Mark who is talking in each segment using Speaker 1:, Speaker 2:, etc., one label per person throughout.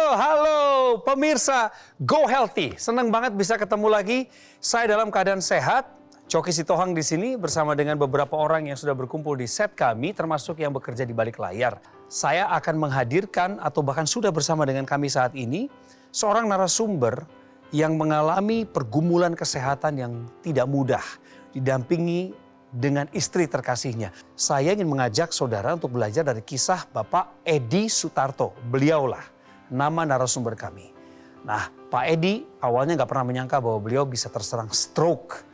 Speaker 1: Halo pemirsa Go Healthy. Senang banget bisa ketemu lagi. Saya dalam keadaan sehat. Coki Sitohang di sini bersama dengan beberapa orang yang sudah berkumpul di set kami, termasuk yang bekerja di balik layar. Saya akan menghadirkan atau bahkan sudah bersama dengan kami saat ini seorang narasumber yang mengalami pergumulan kesehatan yang tidak mudah, didampingi dengan istri terkasihnya. Saya ingin mengajak saudara untuk belajar dari kisah Bapak Edi Sutarto. Beliaulah nama narasumber kami. Nah, Pak Edi awalnya nggak pernah menyangka bahwa beliau bisa terserang stroke.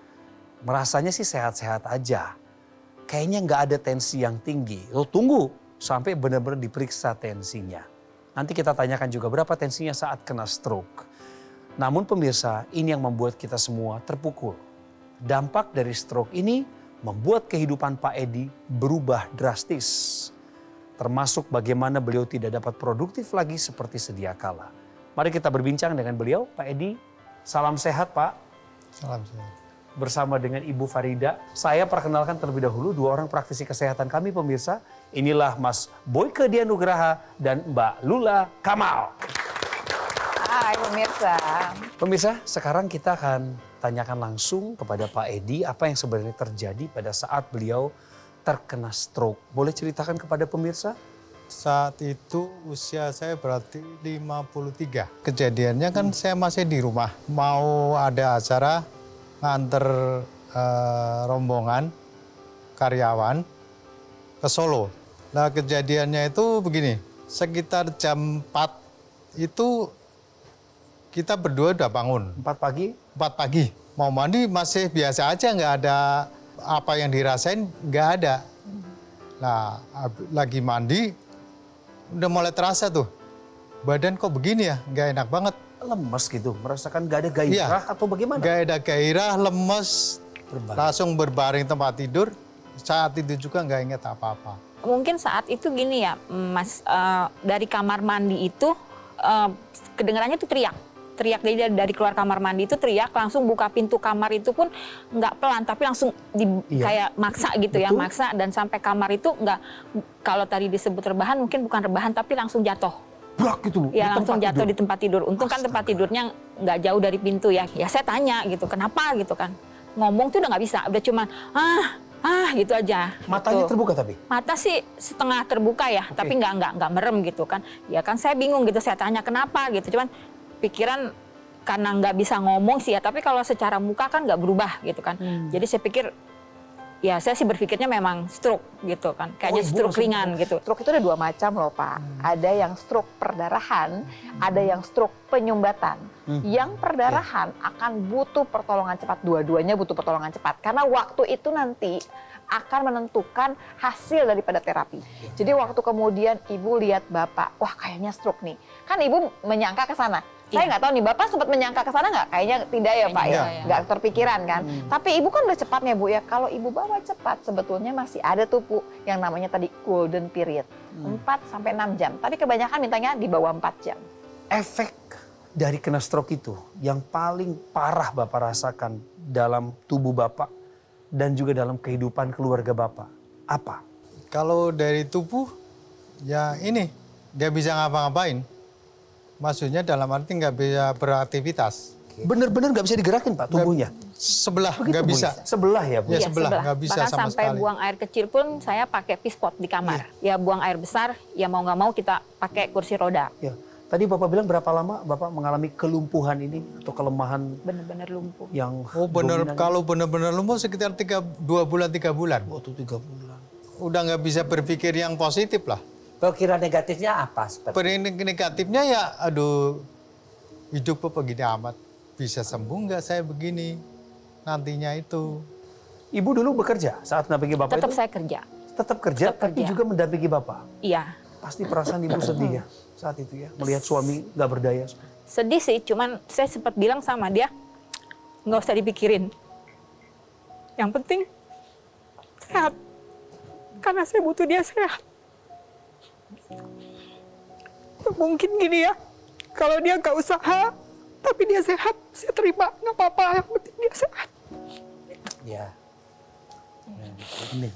Speaker 1: Merasanya sih sehat-sehat aja. Kayaknya nggak ada tensi yang tinggi. Oh, tunggu sampai benar-benar diperiksa tensinya. Nanti kita tanyakan juga berapa tensinya saat kena stroke. Namun pemirsa, ini yang membuat kita semua terpukul. Dampak dari stroke ini membuat kehidupan Pak Edi berubah drastis. Termasuk bagaimana beliau tidak dapat produktif lagi seperti sedia kala. Mari kita berbincang dengan beliau, Pak Edi. Salam sehat, Pak.
Speaker 2: Salam sehat.
Speaker 1: Bersama dengan Ibu Farida. Saya perkenalkan terlebih dahulu dua orang praktisi kesehatan kami pemirsa. Inilah Mas Boyke Dianugraha dan Mbak Lula Kamal.
Speaker 3: Hai pemirsa.
Speaker 1: Pemirsa, sekarang kita akan tanyakan langsung kepada Pak Edi apa yang sebenarnya terjadi pada saat beliau terkena stroke. Boleh ceritakan kepada pemirsa?
Speaker 2: Saat itu usia saya berarti 53. Kejadiannya kan saya masih di rumah. Mau ada acara nganter rombongan karyawan ke Solo. Nah kejadiannya itu begini, sekitar jam 4 itu kita berdua udah bangun.
Speaker 1: 4 pagi?
Speaker 2: 4 pagi. Mau mandi masih biasa aja, nggak ada apa yang dirasain, nggak ada. Nah lagi mandi udah mulai terasa tuh, badan kok begini ya, nggak enak banget.
Speaker 1: Lemes gitu, merasakan gak ada gairah atau bagaimana?
Speaker 2: Gak ada gairah, lemes, langsung berbaring tempat tidur. Saat itu juga nggak ingat apa-apa.
Speaker 3: Mungkin saat itu gini ya, Mas, dari kamar mandi itu kedengarannya tuh teriak. Jadi dari keluar kamar mandi itu teriak, langsung buka pintu kamar itu pun nggak pelan, tapi langsung kayak maksa gitu. Betul. Ya, maksa, dan sampai kamar itu nggak, kalau tadi disebut rebahan, mungkin bukan rebahan, tapi langsung jatuh.
Speaker 1: Brak gitu,
Speaker 3: ya langsung jatuh di tempat tidur. Untung kan tempat tidurnya nggak jauh dari pintu ya. Ya saya tanya gitu, kenapa gitu kan. Ngomong tuh udah nggak bisa, udah cuman gitu aja.
Speaker 1: Matanya
Speaker 3: gitu.
Speaker 1: Terbuka tapi?
Speaker 3: Mata sih setengah terbuka ya, tapi nggak merem gitu kan. Ya kan saya bingung gitu, saya tanya kenapa gitu. Cuman pikiran karena nggak bisa ngomong sih ya, tapi kalau secara muka kan nggak berubah gitu kan. Jadi saya pikir, ya saya sih berpikirnya memang stroke gitu kan, kayaknya stroke ringan gitu.
Speaker 4: Stroke itu ada dua macam loh Pak. Ada yang stroke perdarahan, ada yang stroke penyumbatan. Yang perdarahan akan butuh pertolongan cepat, dua-duanya butuh pertolongan cepat. Karena waktu itu nanti akan menentukan hasil daripada terapi. Jadi waktu kemudian Ibu lihat Bapak, wah kayaknya stroke nih. Kan Ibu menyangka ke sana. Saya nggak tahu nih, Bapak sempat menyangka ke sana nggak? Kayaknya tidak ya Pak ya, nggak terpikiran kan. Tapi Ibu kan udah cepatnya Bu ya, kalau Ibu bawa cepat sebetulnya masih ada tuh Bu yang namanya tadi golden period, 4-6 jam. Tadi kebanyakan mintanya di bawah 4 jam.
Speaker 1: Efek dari kena stroke itu yang paling parah Bapak rasakan dalam tubuh Bapak dan juga dalam kehidupan keluarga Bapak, apa?
Speaker 2: Kalau dari tubuh, ya ini, nggak bisa ngapa-ngapain. Maksudnya dalam arti nggak bisa beraktivitas.
Speaker 1: Bener-bener nggak bisa digerakin Pak tubuhnya?
Speaker 2: Sebelah
Speaker 1: nggak
Speaker 2: bisa.
Speaker 1: Sebelah ya Bu?
Speaker 2: Ya sebelah, nggak bisa
Speaker 3: bahkan
Speaker 2: sama
Speaker 3: sampai
Speaker 2: sekali.
Speaker 3: buang air kecil pun saya pakai pispot di kamar. Ya buang air besar, ya mau nggak mau kita pakai kursi roda.
Speaker 1: Ya. Tadi Bapak bilang berapa lama Bapak mengalami kelumpuhan ini atau kelemahan?
Speaker 3: Bener-bener lumpuh.
Speaker 1: Yang
Speaker 2: Kalau bener-bener lumpuh sekitar 2 bulan 3 bulan.
Speaker 1: Oh, itu 3 bulan.
Speaker 2: Udah nggak bisa berpikir yang positif lah.
Speaker 5: Kira negatifnya apa?
Speaker 2: Negatifnya ya, aduh, hidup kok begini amat. Bisa sembuh nggak saya begini nantinya itu.
Speaker 1: Ibu dulu bekerja saat mendampingi Bapak
Speaker 3: Tetap
Speaker 1: itu?
Speaker 3: saya kerja.
Speaker 1: Tetap kerja, tapi juga mendampingi Bapak?
Speaker 3: Iya.
Speaker 1: Pasti perasaan Ibu sedih ya saat itu ya, melihat suami nggak berdaya.
Speaker 3: Sedih sih, cuman saya sempat bilang sama dia, nggak usah dipikirin. Yang penting sehat, karena saya butuh dia sehat. Mungkin gini ya, kalau dia nggak usaha, tapi dia sehat, saya terima, nggak apa-apa, yang penting dia sehat.
Speaker 5: Ya.
Speaker 1: Ini.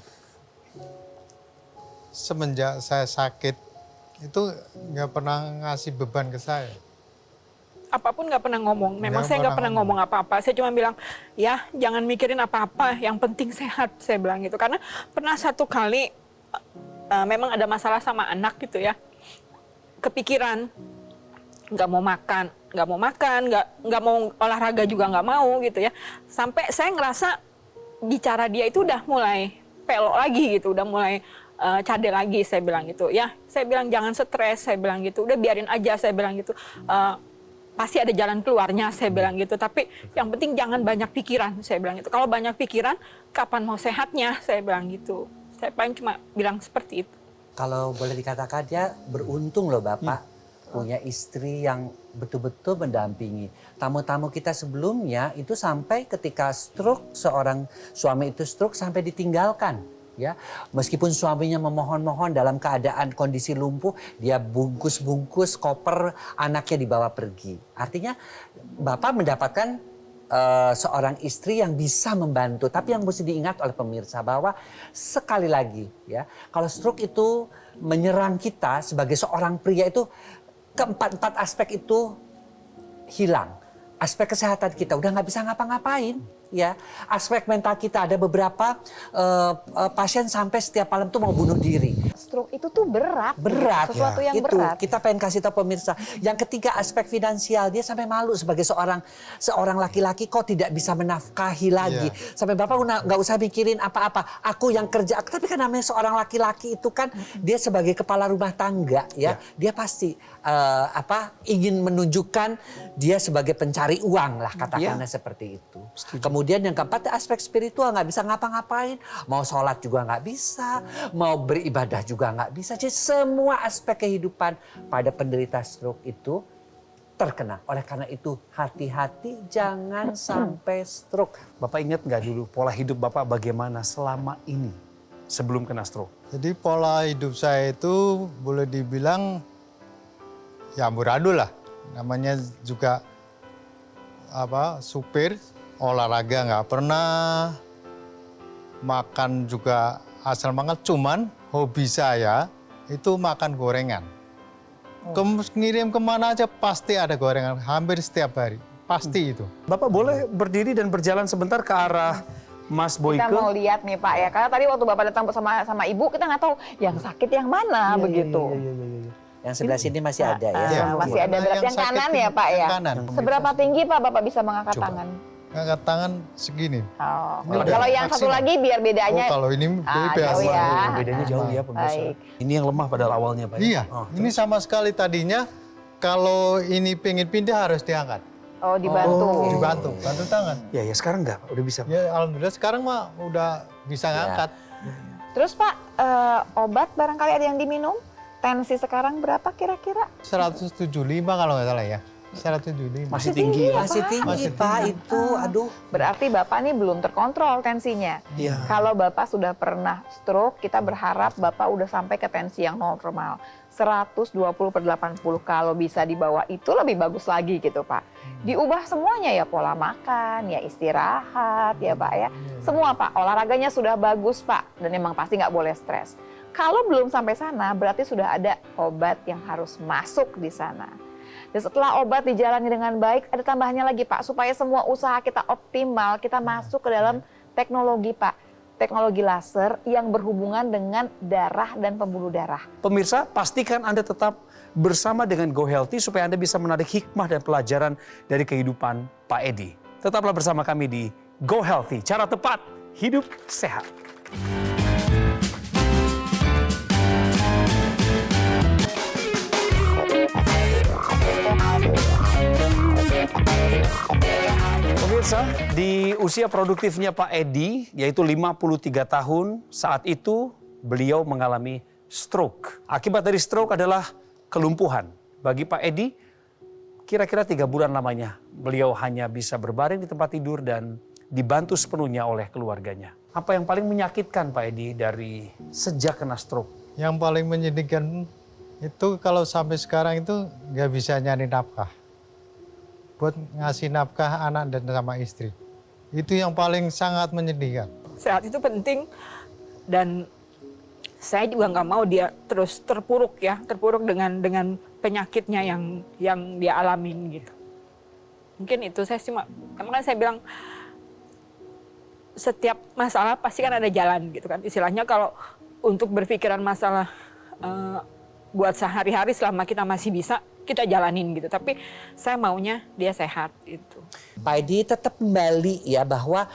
Speaker 2: Semenjak saya sakit itu nggak pernah ngasih beban ke saya.
Speaker 6: Apapun nggak pernah ngomong. Memang
Speaker 2: Nggak
Speaker 6: saya nggak
Speaker 2: pernah
Speaker 6: pernah ngomong apa-apa. Saya cuma bilang, ya jangan mikirin apa-apa. Yang penting sehat, saya bilang gitu. Karena pernah satu kali memang ada masalah sama anak gitu ya. Kepikiran, nggak mau makan, nggak mau olahraga juga nggak mau gitu ya. Sampai saya ngerasa bicara dia itu udah mulai pelok lagi gitu, udah mulai cadel lagi, saya bilang gitu. Ya, saya bilang jangan stres, saya bilang gitu. Udah biarin aja, saya bilang gitu. Pasti ada jalan keluarnya, saya bilang gitu. Tapi yang penting jangan banyak pikiran, saya bilang gitu. Kalau banyak pikiran, kapan mau sehatnya, saya bilang gitu. Saya paling cuma bilang seperti itu.
Speaker 5: Kalau boleh dikatakan dia beruntung loh Bapak. Punya istri yang betul-betul mendampingi. Tamu-tamu kita sebelumnya itu sampai ketika stroke, seorang suami itu stroke sampai ditinggalkan. Ya, meskipun suaminya memohon-mohon dalam keadaan kondisi lumpuh, dia bungkus-bungkus koper anaknya dibawa pergi. Artinya Bapak mendapatkan seorang istri yang bisa membantu. Tapi yang mesti diingat oleh pemirsa bahwa sekali lagi ya, kalau stroke itu menyerang kita sebagai seorang pria itu keempat-empat aspek itu hilang. Aspek kesehatan kita udah nggak bisa ngapa-ngapain. Ya, aspek mental kita ada beberapa pasien sampai setiap malam tuh mau bunuh diri.
Speaker 4: Stroke itu tuh berat.
Speaker 5: Berat,
Speaker 4: Sesuatu yang
Speaker 5: itu
Speaker 4: berat.
Speaker 5: kita pengen kasih tahu pemirsa. Yang ketiga aspek finansial, dia sampai malu sebagai seorang laki-laki kok tidak bisa menafkahi lagi. Sampai Bapak nggak usah mikirin apa-apa. Aku yang kerja, tapi kan namanya seorang laki-laki itu kan dia sebagai kepala rumah tangga ya, dia pasti ingin menunjukkan dia sebagai pencari uang lah katakanlah seperti itu. Kemudian yang keempat aspek spiritual, nggak bisa ngapa-ngapain, mau sholat juga nggak bisa, mau beribadah juga nggak bisa. Jadi semua aspek kehidupan pada penderita stroke itu terkena. Oleh karena itu hati-hati jangan sampai stroke.
Speaker 1: Bapak ingat nggak dulu pola hidup Bapak bagaimana selama ini sebelum kena stroke?
Speaker 2: Jadi pola hidup saya itu boleh dibilang ya amburadul lah. Namanya juga supir, olahraga nggak pernah, makan juga asal makan. Cuman hobi saya itu makan gorengan. Ngirim kemana aja pasti ada gorengan, hampir setiap hari, pasti itu.
Speaker 1: Bapak boleh berdiri dan berjalan sebentar ke arah Mas Boyke?
Speaker 4: Kita mau lihat nih Pak ya, karena tadi waktu Bapak datang sama Ibu, kita nggak tahu yang sakit yang mana begitu.
Speaker 5: Yang sebelah sini masih ada ya.
Speaker 2: Iya.
Speaker 4: Masih ada berat yang
Speaker 2: sakit
Speaker 4: kanan ya Pak ya.
Speaker 2: kanan.
Speaker 4: Seberapa tinggi Pak Bapak bisa mengangkat
Speaker 1: Coba.
Speaker 4: tangan?
Speaker 2: Angkat tangan segini.
Speaker 4: Oh.
Speaker 2: Ini
Speaker 4: Kalau yang satu
Speaker 2: maksimal.
Speaker 4: lagi biar bedanya.
Speaker 2: Kalau ini
Speaker 4: jauh
Speaker 2: biasa.
Speaker 4: ya.
Speaker 1: Bedanya jauh ya pemirsa.
Speaker 4: Baik.
Speaker 1: Ini yang lemah pada awalnya Pak.
Speaker 2: Iya,
Speaker 1: Oh,
Speaker 2: ini sama sekali tadinya kalau ini pengen pindah harus diangkat.
Speaker 4: Oh dibantu.
Speaker 2: Dibantu, bantu tangan.
Speaker 1: Ya sekarang enggak, udah bisa.
Speaker 2: Ya alhamdulillah sekarang mah udah bisa ngangkat.
Speaker 4: Terus Pak, obat barangkali ada yang diminum? Tensi sekarang berapa kira-kira?
Speaker 2: 175 kalau nggak salah ya. 175.
Speaker 1: Masih tinggi ya?
Speaker 5: Masih tinggi
Speaker 2: Masih
Speaker 5: Pak
Speaker 2: tinggi.
Speaker 5: itu, aduh.
Speaker 4: Berarti Bapak nih belum terkontrol tensinya.
Speaker 1: Iya.
Speaker 4: Kalau Bapak sudah pernah stroke, kita berharap Bapak udah sampai ke tensi yang normal. 120/80, kalau bisa di bawah itu lebih bagus lagi gitu Pak. Diubah semuanya ya, pola makan, ya istirahat ya Pak ya. Semua Pak, olahraganya sudah bagus Pak, dan memang pasti nggak boleh stres. Kalau belum sampai sana, berarti sudah ada obat yang harus masuk di sana. Dan setelah obat dijalani dengan baik, ada tambahannya lagi Pak, supaya semua usaha kita optimal, kita masuk ke dalam teknologi Pak. Teknologi laser yang berhubungan dengan darah dan pembuluh darah.
Speaker 1: Pemirsa, pastikan Anda tetap bersama dengan Go Healthy supaya Anda bisa menarik hikmah dan pelajaran dari kehidupan Pak Edi. Tetaplah bersama kami di Go Healthy, cara tepat hidup sehat. Pemirsa, di usia produktifnya Pak Edi, yaitu 53 tahun, saat itu beliau mengalami stroke. Akibat dari stroke adalah kelumpuhan. Bagi Pak Edi, kira-kira 3 bulan lamanya beliau hanya bisa berbaring di tempat tidur dan dibantu sepenuhnya oleh keluarganya. Apa yang paling menyakitkan Pak Edi dari sejak kena stroke?
Speaker 2: Yang paling menyedihkan itu kalau sampai sekarang itu nggak bisa nyari nafkah. Buat ngasih nafkah anak dan sama istri. Itu yang paling sangat menyedihkan.
Speaker 6: Sehat itu penting, dan saya juga nggak mau dia terus terpuruk dengan penyakitnya yang dia alamin gitu. Mungkin itu saya cuma, makanya saya bilang setiap masalah pasti kan ada jalan gitu kan. Istilahnya kalau untuk berpikiran masalah buat sehari-hari selama kita masih bisa, kita jalanin gitu. Tapi saya maunya dia sehat itu.
Speaker 5: Pak Edi tetap kembali ya bahwa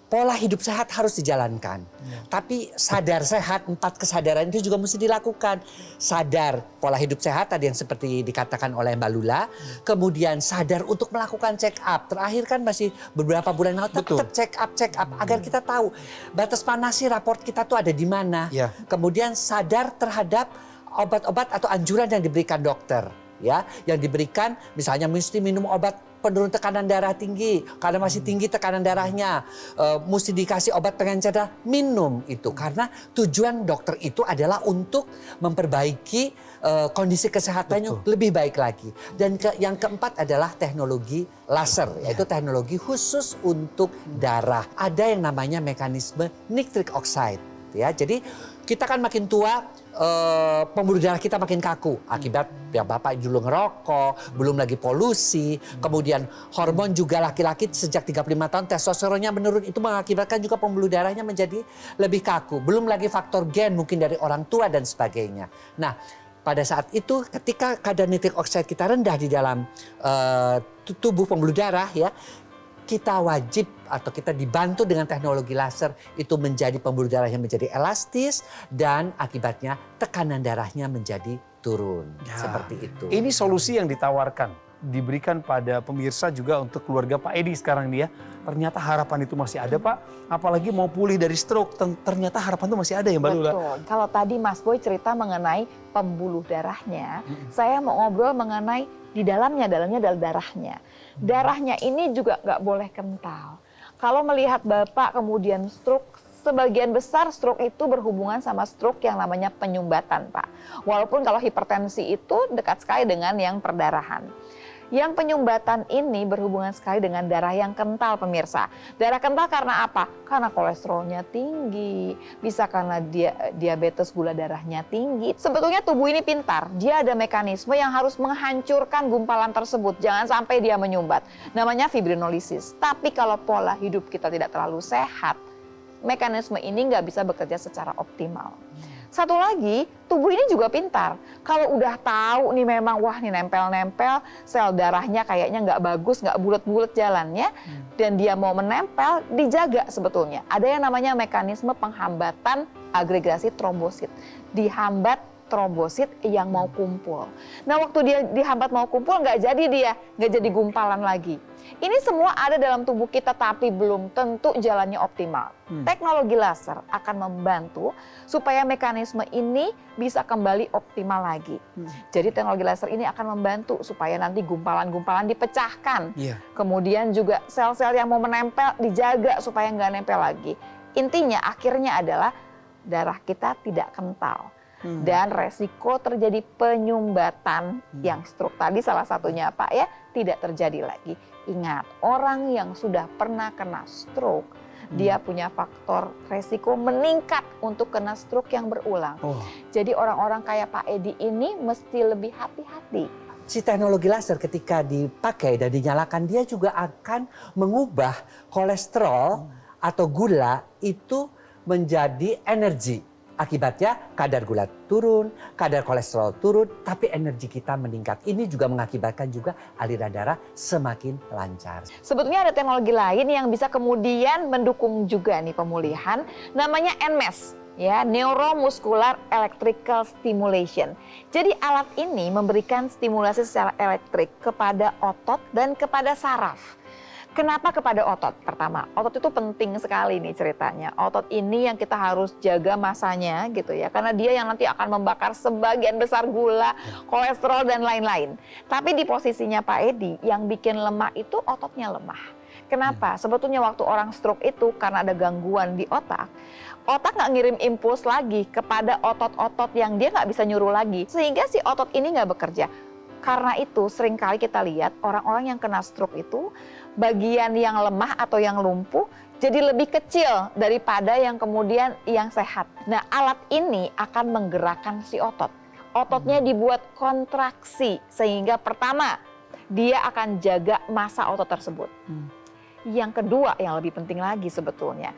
Speaker 5: pola hidup sehat harus dijalankan. Tapi sadar sehat, 4 kesadaran itu juga mesti dilakukan. Sadar pola hidup sehat tadi yang seperti dikatakan oleh Mbak Lula. Kemudian sadar untuk melakukan check up. Terakhir kan masih beberapa bulan lalu tetap check up. Agar kita tahu batas panasi raport kita tuh ada di mana.
Speaker 1: Ya.
Speaker 5: Kemudian sadar terhadap obat-obat atau anjuran yang diberikan dokter. Ya, yang diberikan misalnya mesti minum obat penurun tekanan darah tinggi karena masih tinggi tekanan darahnya, mesti dikasih obat pengencer darah, minum itu karena tujuan dokter itu adalah untuk memperbaiki kondisi kesehatannya lebih baik lagi. Dan yang keempat adalah teknologi laser, yaitu teknologi khusus untuk darah. Ada yang namanya mekanisme nitric oxide. Ya, jadi kita kan makin tua, pembuluh darah kita makin kaku akibat yang Bapak dulu ngerokok, belum lagi polusi, kemudian hormon juga laki-laki sejak 35 tahun testosteronnya menurun, itu mengakibatkan juga pembuluh darahnya menjadi lebih kaku. Belum lagi faktor gen mungkin dari orang tua dan sebagainya. Nah, pada saat itu ketika kadar nitric oxide kita rendah di dalam tubuh pembuluh darah ya, kita wajib atau kita dibantu dengan teknologi laser itu menjadi pembuluh darah yang menjadi elastis dan akibatnya tekanan darahnya menjadi turun. Seperti itu.
Speaker 1: Ini solusi yang ditawarkan, diberikan pada pemirsa juga untuk keluarga Pak Edi sekarang dia. Ternyata harapan itu masih ada Pak. Apalagi mau pulih dari stroke, ternyata harapan itu masih ada ya Mbak Lula.
Speaker 4: Betul. Kalau tadi Mas Boy cerita mengenai pembuluh darahnya, saya mau ngobrol mengenai di dalamnya adalah darahnya. Darahnya ini juga nggak boleh kental. Kalau melihat Bapak kemudian stroke, sebagian besar stroke itu berhubungan sama stroke yang namanya penyumbatan, Pak. Walaupun kalau hipertensi itu dekat sekali dengan yang perdarahan. Yang penyumbatan ini berhubungan sekali dengan darah yang kental, pemirsa. Darah kental karena apa? Karena kolesterolnya tinggi, bisa karena diabetes gula darahnya tinggi. Sebetulnya tubuh ini pintar, dia ada mekanisme yang harus menghancurkan gumpalan tersebut. Jangan sampai dia menyumbat. Namanya fibrinolisis. Tapi kalau pola hidup kita tidak terlalu sehat, mekanisme ini nggak bisa bekerja secara optimal. Satu lagi, tubuh ini juga pintar. Kalau udah tahu nih memang, wah nih nempel-nempel, sel darahnya kayaknya nggak bagus, nggak bulat-bulat jalannya, dan dia mau menempel, dijaga sebetulnya. Ada yang namanya mekanisme penghambatan agregasi trombosit. Dihambat trombosit yang mau kumpul. Nah waktu dia dihambat mau kumpul, nggak jadi gumpalan lagi. Ini semua ada dalam tubuh kita tapi belum tentu jalannya optimal. Teknologi laser akan membantu supaya mekanisme ini bisa kembali optimal lagi. Jadi teknologi laser ini akan membantu supaya nanti gumpalan-gumpalan dipecahkan. Kemudian juga sel-sel yang mau menempel dijaga supaya nggak nempel lagi. Intinya akhirnya adalah darah kita tidak kental. Dan resiko terjadi penyumbatan yang stroke tadi salah satunya Pak ya, tidak terjadi lagi. Ingat, orang yang sudah pernah kena stroke, dia punya faktor resiko meningkat untuk kena stroke yang berulang. Jadi orang-orang kayak Pak Edi ini mesti lebih hati-hati.
Speaker 5: Si teknologi laser ketika dipakai dan dinyalakan, dia juga akan mengubah kolesterol atau gula itu menjadi energi. Akibatnya kadar gula turun, kadar kolesterol turun, tapi energi kita meningkat. Ini juga mengakibatkan juga aliran darah semakin lancar.
Speaker 4: Sebetulnya ada teknologi lain yang bisa kemudian mendukung juga nih pemulihan, namanya NMES. Ya, Neuromuscular Electrical Stimulation. Jadi alat ini memberikan stimulasi secara elektrik kepada otot dan kepada saraf. Kenapa kepada otot? Pertama, otot itu penting sekali nih ceritanya. Otot ini yang kita harus jaga masanya gitu ya. Karena dia yang nanti akan membakar sebagian besar gula, kolesterol dan lain-lain. Tapi di posisinya Pak Edi, yang bikin lemah itu ototnya lemah. Kenapa? Sebetulnya waktu orang stroke itu karena ada gangguan di otak nggak ngirim impuls lagi kepada otot-otot yang dia nggak bisa nyuruh lagi. Sehingga si otot ini nggak bekerja. Karena itu seringkali kita lihat orang-orang yang kena stroke itu bagian yang lemah atau yang lumpuh jadi lebih kecil daripada yang kemudian yang sehat. Nah, alat ini akan menggerakkan si otot. Ototnya dibuat kontraksi sehingga pertama dia akan jaga massa otot tersebut. Yang kedua yang lebih penting lagi sebetulnya,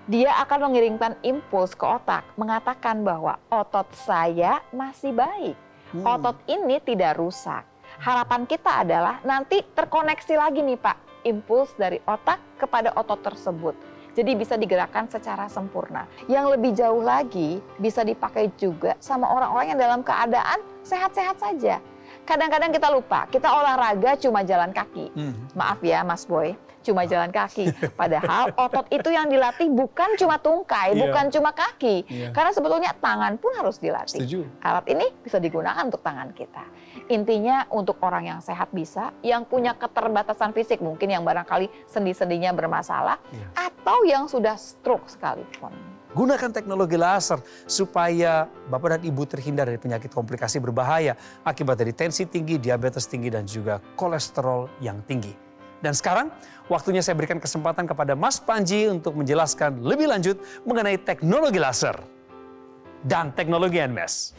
Speaker 4: dia akan mengirimkan impuls ke otak mengatakan bahwa otot saya masih baik. Otot ini tidak rusak. Harapan kita adalah nanti terkoneksi lagi nih Pak, impuls dari otak kepada otot tersebut. Jadi bisa digerakkan secara sempurna. Yang lebih jauh lagi bisa dipakai juga sama orang-orang yang dalam keadaan sehat-sehat saja. Kadang-kadang kita lupa, kita olahraga cuma jalan kaki. Maaf ya Mas Boy, cuma jalan kaki. Padahal otot itu yang dilatih bukan cuma tungkai, bukan cuma kaki. Karena sebetulnya tangan pun harus dilatih.
Speaker 1: Setuju.
Speaker 4: Alat ini bisa digunakan untuk tangan kita. Intinya untuk orang yang sehat bisa, yang punya keterbatasan fisik mungkin yang barangkali sendi-sendinya bermasalah, atau yang sudah stroke sekalipun.
Speaker 1: Gunakan teknologi laser supaya Bapak dan Ibu terhindar dari penyakit komplikasi berbahaya akibat dari tensi tinggi, diabetes tinggi, dan juga kolesterol yang tinggi. Dan sekarang waktunya saya berikan kesempatan kepada Mas Panji untuk menjelaskan lebih lanjut mengenai teknologi laser dan teknologi NMES.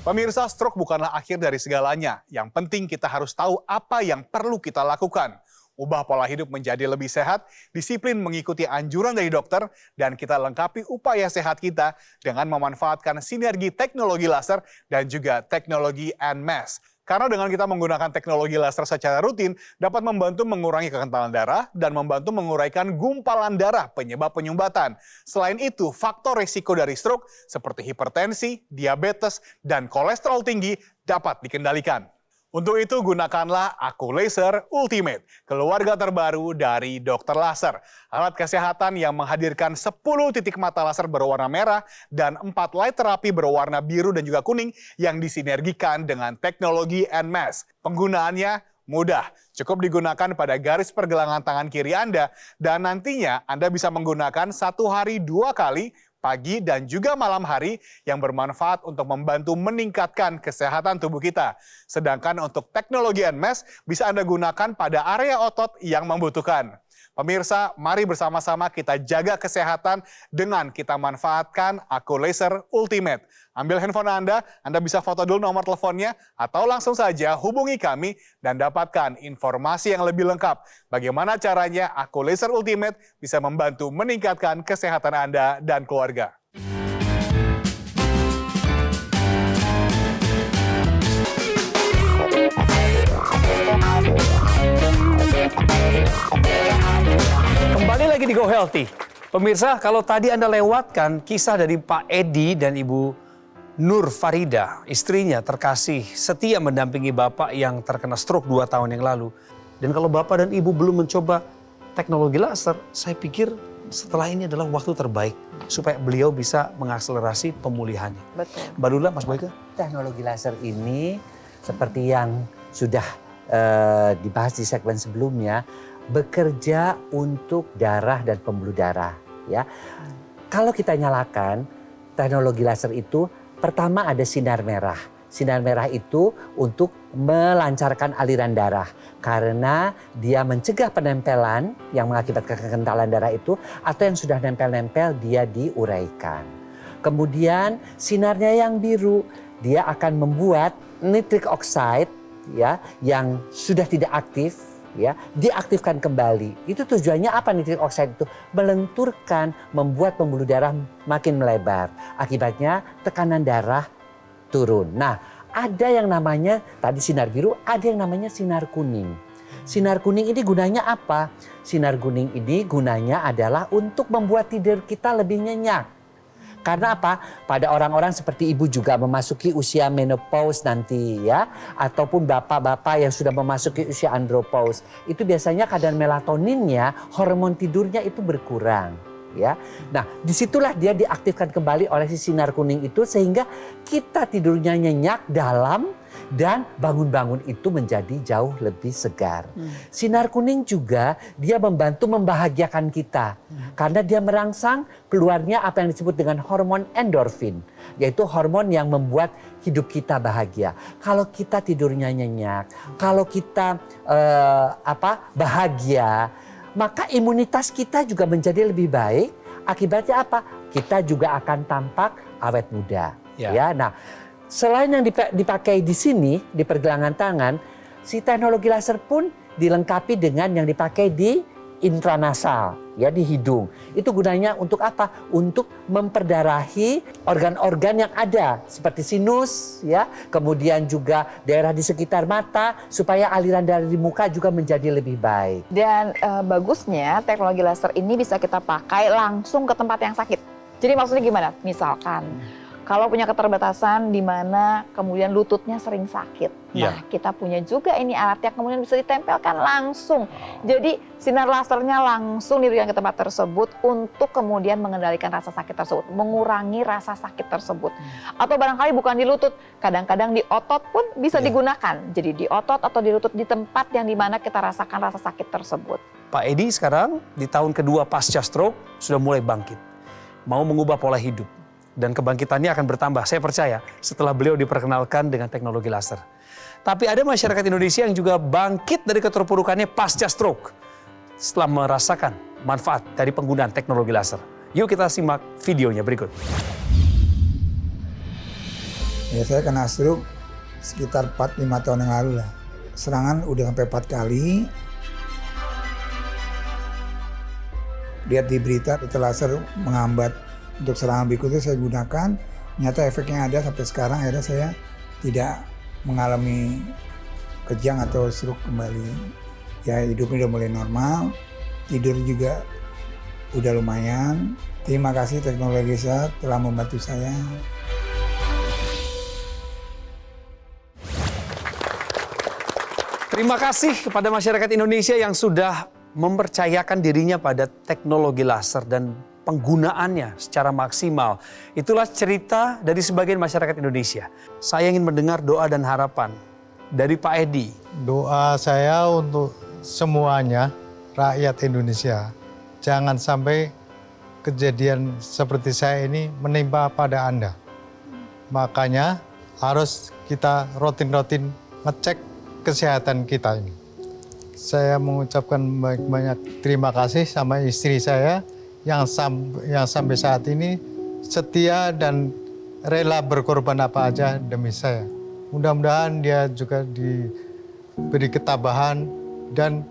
Speaker 7: Pemirsa, stroke bukanlah akhir dari segalanya. Yang penting kita harus tahu apa yang perlu kita lakukan. Ubah pola hidup menjadi lebih sehat, disiplin mengikuti anjuran dari dokter, dan kita lengkapi upaya sehat kita dengan memanfaatkan sinergi teknologi laser dan juga teknologi NMES. Karena dengan kita menggunakan teknologi laser secara rutin, dapat membantu mengurangi kekentalan darah dan membantu menguraikan gumpalan darah penyebab penyumbatan. Selain itu, faktor risiko dari stroke seperti hipertensi, diabetes, dan kolesterol tinggi dapat dikendalikan. Untuk itu, gunakanlah Aku Laser Ultimate, keluarga terbaru dari Dokter Laser. Alat kesehatan yang menghadirkan 10 titik mata laser berwarna merah dan 4 light terapi berwarna biru dan juga kuning yang disinergikan dengan teknologi NMES. Penggunaannya mudah, cukup digunakan pada garis pergelangan tangan kiri Anda, dan nantinya Anda bisa menggunakan 1 hari 2 kali, pagi dan juga malam hari, yang bermanfaat untuk membantu meningkatkan kesehatan tubuh kita. Sedangkan untuk teknologi NMES bisa Anda gunakan pada area otot yang membutuhkan. Pemirsa, mari bersama-sama kita jaga kesehatan dengan kita manfaatkan Aku Laser Ultimate. Ambil handphone Anda bisa foto dulu nomor teleponnya, atau langsung saja hubungi kami dan dapatkan informasi yang lebih lengkap. Bagaimana caranya Aku Laser Ultimate bisa membantu meningkatkan kesehatan Anda dan keluarga.
Speaker 1: Kembali lagi di Go Healthy. Pemirsa, kalau tadi Anda lewatkan kisah dari Pak Edi dan Ibu Nur Farida, istrinya terkasih setia mendampingi Bapak yang terkena stroke 2 tahun yang lalu. Dan kalau Bapak dan Ibu belum mencoba teknologi laser, saya pikir setelah ini adalah waktu terbaik supaya beliau bisa mengakselerasi pemulihannya.
Speaker 4: Betul.
Speaker 1: Mbak Lula, Mas Boyke?
Speaker 5: Teknologi laser ini seperti yang sudah dibahas di segmen sebelumnya, bekerja untuk darah dan pembuluh darah. Ya, kalau kita nyalakan teknologi laser itu, pertama ada sinar merah. Sinar merah itu untuk melancarkan aliran darah karena dia mencegah penempelan yang mengakibatkan kekentalan darah itu, atau yang sudah nempel-nempel dia diuraikan. Kemudian sinarnya yang biru, dia akan membuat nitric oxide ya yang sudah tidak aktif ya diaktifkan kembali. Itu tujuannya apa? Nitric oxide itu melenturkan, membuat pembuluh darah makin melebar. Akibatnya tekanan darah turun. Nah, ada yang namanya tadi sinar biru, ada yang namanya sinar kuning. Sinar kuning ini gunanya apa? Sinar kuning ini gunanya adalah untuk membuat tidur kita lebih nyenyak. Karena apa? Pada orang-orang seperti ibu juga memasuki usia menopause nanti ya, ataupun bapak-bapak yang sudah memasuki usia andropause, itu biasanya kadar melatoninnya, hormon tidurnya itu berkurang. Ya, nah disitulah dia diaktifkan kembali oleh si sinar kuning itu sehingga kita tidurnya nyenyak, dalam, dan bangun-bangun itu menjadi jauh lebih segar. Sinar kuning juga dia membantu membahagiakan kita karena dia merangsang keluarnya apa yang disebut dengan hormon endorfin, yaitu hormon yang membuat hidup kita bahagia. Kalau kita tidurnya nyenyak, kalau kita bahagia, maka imunitas kita juga menjadi lebih baik. Akibatnya apa? Kita juga akan tampak awet muda. Ya, nah, selain yang dipakai di sini di pergelangan tangan, si teknologi laser pun dilengkapi dengan yang dipakai di intranasal, ya, di hidung. Itu gunanya untuk apa? Untuk memperdarahi organ-organ yang ada seperti sinus, ya, kemudian juga daerah di sekitar mata supaya aliran darah di muka juga menjadi lebih baik.
Speaker 4: Dan bagusnya teknologi laser ini bisa kita pakai langsung ke tempat yang sakit. Jadi maksudnya gimana? Misalkan kalau punya keterbatasan di mana kemudian lututnya sering sakit. Nah, kita punya juga ini alat yang kemudian bisa ditempelkan langsung. Jadi sinar lasernya langsung diberikan ke tempat tersebut untuk kemudian mengendalikan rasa sakit tersebut, mengurangi rasa sakit tersebut. Atau barangkali bukan di lutut, kadang-kadang di otot pun bisa digunakan. Jadi di otot atau di lutut, di tempat yang dimana kita rasakan rasa sakit tersebut.
Speaker 1: Pak Edi sekarang di tahun kedua pasca stroke sudah mulai bangkit. Mau mengubah pola hidup. Dan kebangkitannya akan bertambah, saya percaya, setelah beliau diperkenalkan dengan teknologi laser. Tapi ada masyarakat Indonesia yang juga bangkit dari keterpurukannya pasca stroke setelah merasakan manfaat dari penggunaan teknologi laser. Yuk kita simak videonya berikut.
Speaker 8: Ya, saya kena stroke sekitar 4-5 tahun yang lalu lah. Serangan udah sampai 4 kali. Lihat di berita itu laser menghambat untuk serangan berikutnya saya gunakan. Ternyata efeknya ada sampai sekarang, akhirnya saya tidak mengalami kejang atau stroke kembali. Ya, hidupnya udah mulai normal, tidur juga udah lumayan. Terima kasih teknologi laser telah membantu saya.
Speaker 1: Terima kasih kepada masyarakat Indonesia yang sudah mempercayakan dirinya pada teknologi laser dan penggunaannya secara maksimal. Itulah cerita dari sebagian masyarakat Indonesia. Saya ingin mendengar doa dan harapan dari Pak Edi.
Speaker 2: Doa saya untuk semuanya, rakyat Indonesia. Jangan sampai kejadian seperti saya ini menimpa pada Anda. Makanya harus kita rutin-rutin ngecek kesehatan kita ini. Saya mengucapkan banyak terima kasih sama istri saya yang sampai saat ini setia dan rela berkorban apa aja demi saya. Mudah-mudahan dia juga diberi ketabahan dan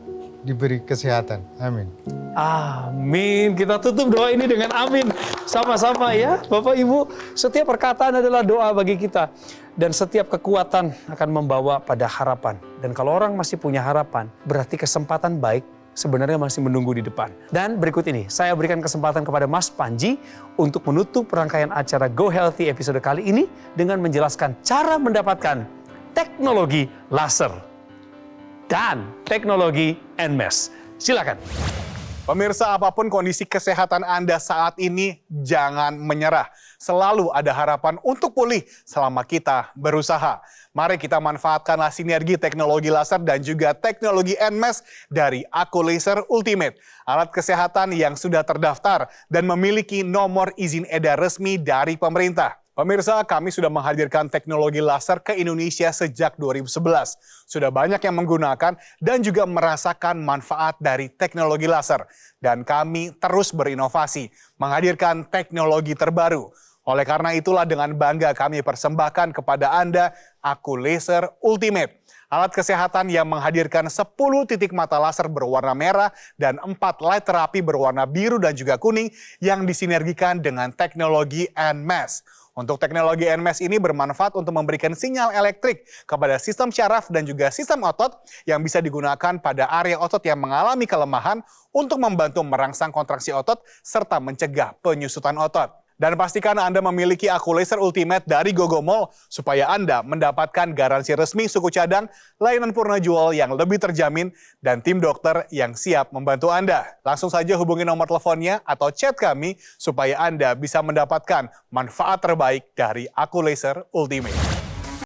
Speaker 2: diberi kesehatan. Amin.
Speaker 1: Amin. Kita tutup doa ini dengan amin. Sama-sama ya, Bapak Ibu. Setiap perkataan adalah doa bagi kita. Dan setiap kekuatan akan membawa pada harapan. Dan kalau orang masih punya harapan, berarti kesempatan baik sebenarnya masih menunggu di depan. Dan berikut ini, saya berikan kesempatan kepada Mas Panji untuk menutup rangkaian acara Go Healthy episode kali ini dengan menjelaskan cara mendapatkan teknologi laser dan teknologi NMES. Silakan.
Speaker 7: Pemirsa, apapun kondisi kesehatan Anda saat ini, jangan menyerah. Selalu ada harapan untuk pulih selama kita berusaha. Mari kita manfaatkanlah sinergi teknologi laser dan juga teknologi NMES dari Aku Laser Ultimate. Alat kesehatan yang sudah terdaftar dan memiliki nomor izin edar resmi dari pemerintah. Pemirsa, kami sudah menghadirkan teknologi laser ke Indonesia sejak 2011. Sudah banyak yang menggunakan dan juga merasakan manfaat dari teknologi laser. Dan kami terus berinovasi, menghadirkan teknologi terbaru. Oleh karena itulah dengan bangga kami persembahkan kepada Anda Aku Laser Ultimate. Alat kesehatan yang menghadirkan 10 titik mata laser berwarna merah dan 4 light terapi berwarna biru dan juga kuning yang disinergikan dengan teknologi NMES. Untuk teknologi NMES ini bermanfaat untuk memberikan sinyal elektrik kepada sistem syaraf dan juga sistem otot yang bisa digunakan pada area otot yang mengalami kelemahan untuk membantu merangsang kontraksi otot serta mencegah penyusutan otot. Dan pastikan Anda memiliki Aku Laser Ultimate dari Gogo Mall supaya Anda mendapatkan garansi resmi suku cadang, layanan purna jual yang lebih terjamin, dan tim dokter yang siap membantu Anda. Langsung saja hubungi nomor teleponnya atau chat kami supaya Anda bisa mendapatkan manfaat terbaik dari Aku Laser Ultimate.